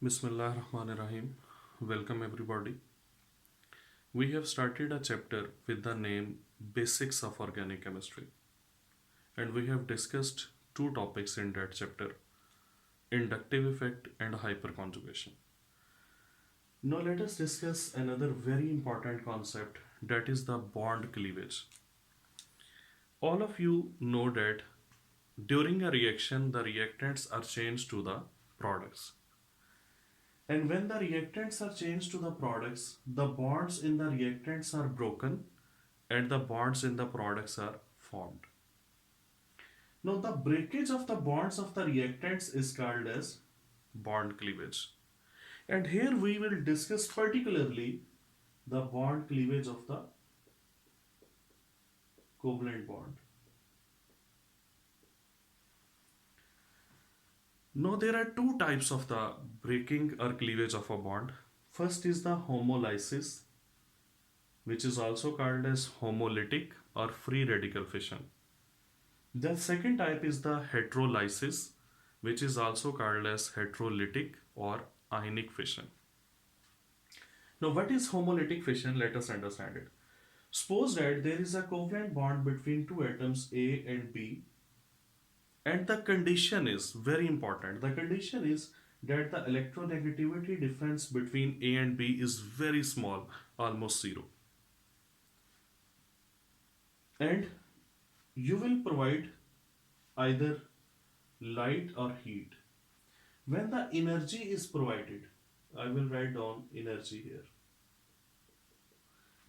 Bismillah Rahman Rahim. Welcome everybody. We have started a chapter with the name Basics of Organic Chemistry, and we have discussed two topics in that chapter, inductive effect and hyperconjugation. Now let us discuss another very important concept, that is the bond cleavage. All of you know that during a reaction the reactants are changed to the products. And when the reactants are changed to the products, the bonds in the reactants are broken and the bonds in the products are formed. Now, the breakage of the bonds of the reactants is called as bond cleavage. And here we will discuss particularly the bond cleavage of the covalent bond. Now, there are two types of the breaking or cleavage of a bond. First is the homolysis, which is also called as homolytic or free radical fission. The second type is the heterolysis, which is also called as heterolytic or ionic fission. Now, what is homolytic fission? Let us understand it. Suppose that there is a covalent bond between two atoms A and B, and the condition is very important. The condition is that the electronegativity difference between A and B is very small, almost zero. And you will provide either light or heat. When the energy is provided, I will write down energy here.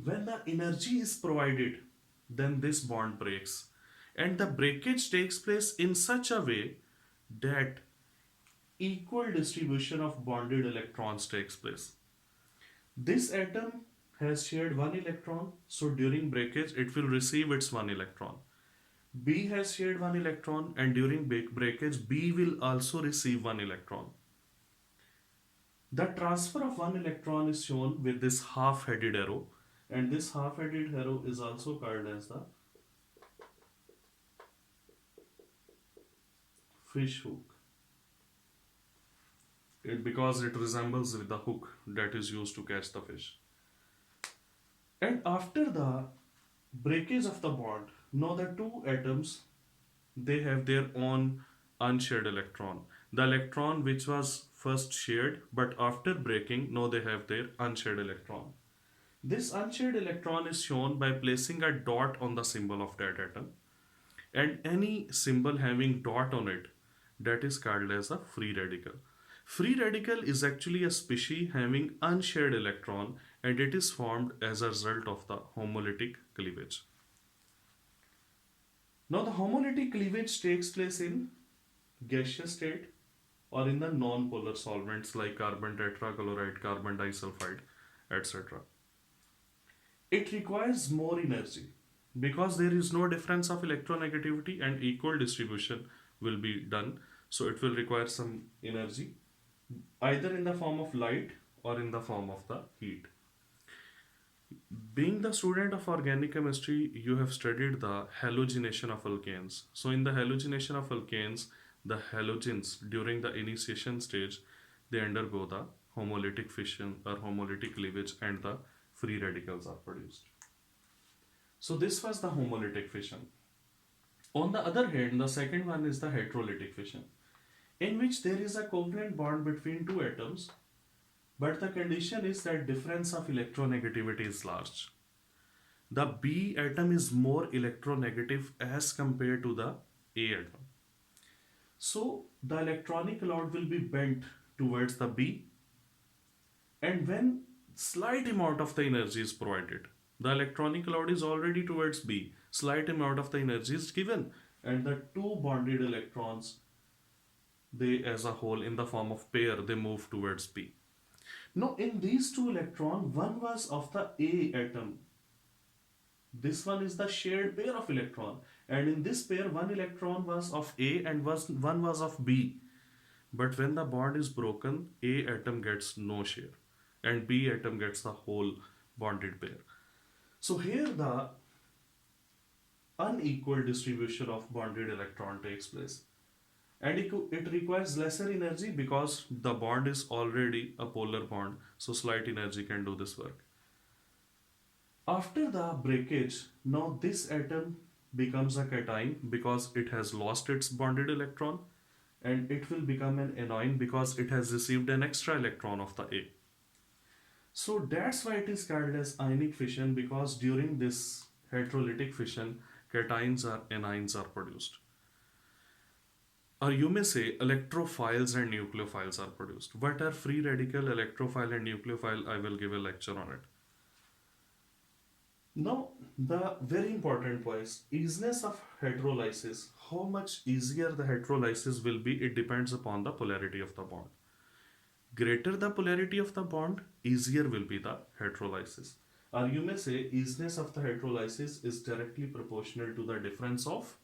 When the energy is provided, then this bond breaks. And the breakage takes place in such a way that equal distribution of bonded electrons takes place. This atom has shared one electron, so during breakage it will receive its one electron. B has shared one electron, and during breakage B will also receive one electron. The transfer of one electron is shown with this half-headed arrow, and this half-headed arrow is also called as the fish hook. Because it resembles with the hook that is used to catch the fish. And after the breakage of the bond, now the two atoms, they have their own unshared electron. The electron which was first shared, but after breaking, now they have their unshared electron. This unshared electron is shown by placing a dot on the symbol of that atom, and any symbol having dot on it, that is called as a free radical. Free radical is actually a species having unshared electron, and it is formed as a result of the homolytic cleavage. Now the homolytic cleavage takes place in gaseous state or in the non-polar solvents like carbon tetrachloride, carbon disulfide, etc. It requires more energy because there is no difference of electronegativity and equal distribution will be done. So it will require some energy either in the form of light or in the form of the heat. Being the student of organic chemistry, you have studied the halogenation of alkanes. So in the halogenation of alkanes, the halogens during the initiation stage, they undergo the homolytic fission or homolytic cleavage, and the free radicals are produced. So this was the homolytic fission. On the other hand, the second one is the heterolytic fission, in which there is a covalent bond between two atoms, but the condition is that difference of electronegativity is large. The B atom is more electronegative as compared to the A atom. So the electronic load will be bent towards the B, and when slight amount of the energy is provided, the electronic load is already towards B, slight amount of the energy is given, and the two bonded electrons, they as a whole in the form of pair, they move towards B. Now in these two electrons, one was of the A atom. This one is the shared pair of electron, and in this pair one electron was of A and one was of B. But when the bond is broken, A atom gets no share and B atom gets the whole bonded pair. So here the unequal distribution of bonded electron takes place. and it requires lesser energy because the bond is already a polar bond, so slight energy can do this work. After the breakage, now this atom becomes a cation because it has lost its bonded electron, and it will become an anion because it has received an extra electron of the A. So that's why it is called as ionic fission, because during this heterolytic fission, cations or anions are produced. Or you may say electrophiles and nucleophiles are produced. What are free radical, electrophile, and nucleophile? I will give a lecture on it. Now, the very important point, easiness of heterolysis. How much easier the heterolysis will be, it depends upon the polarity of the bond. Greater the polarity of the bond, easier will be the heterolysis. Or you may say easiness of the heterolysis is directly proportional to the difference of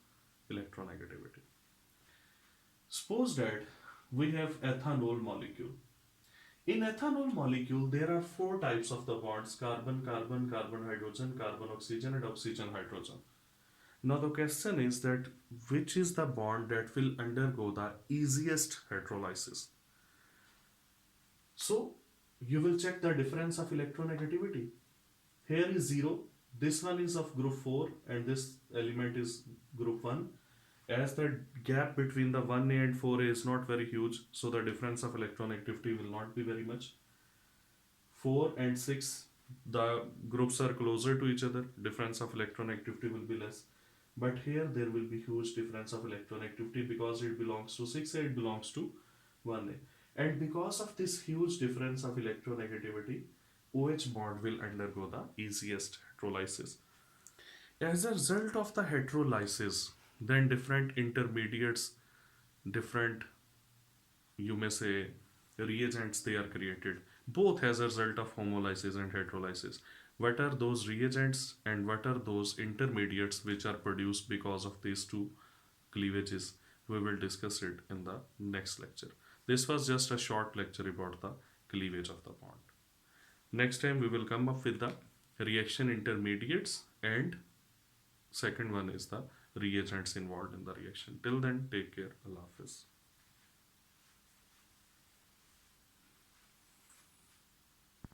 electronegativity. Suppose that we have ethanol molecule. In ethanol molecule, there are four types of the bonds: carbon, carbon, carbon, hydrogen, carbon, oxygen, and oxygen, hydrogen. Now the question is that which is the bond that will undergo the easiest heterolysis? So you will check the difference of electronegativity. Here is 0. This one is of group 4 and this element is group 1. As the gap between the 1A and 4A is not very huge, so the difference of electronegativity will not be very much. 4 and 6, the groups are closer to each other, difference of electronegativity will be less. But here there will be huge difference of electronegativity because it belongs to 6A, it belongs to 1A. And because of this huge difference of electronegativity, OH bond will undergo the easiest heterolysis. As a result of the heterolysis, then different intermediates, different, you may say, reagents, they are created, both as a result of homolysis and heterolysis. What are those reagents and what are those intermediates which are produced because of these two cleavages? We will discuss it in the next lecture. This was just a short lecture about the cleavage of the bond. Next time we will come up with the reaction intermediates, and second one is the reagents involved in the reaction. Till then, take care. Allah Hafiz.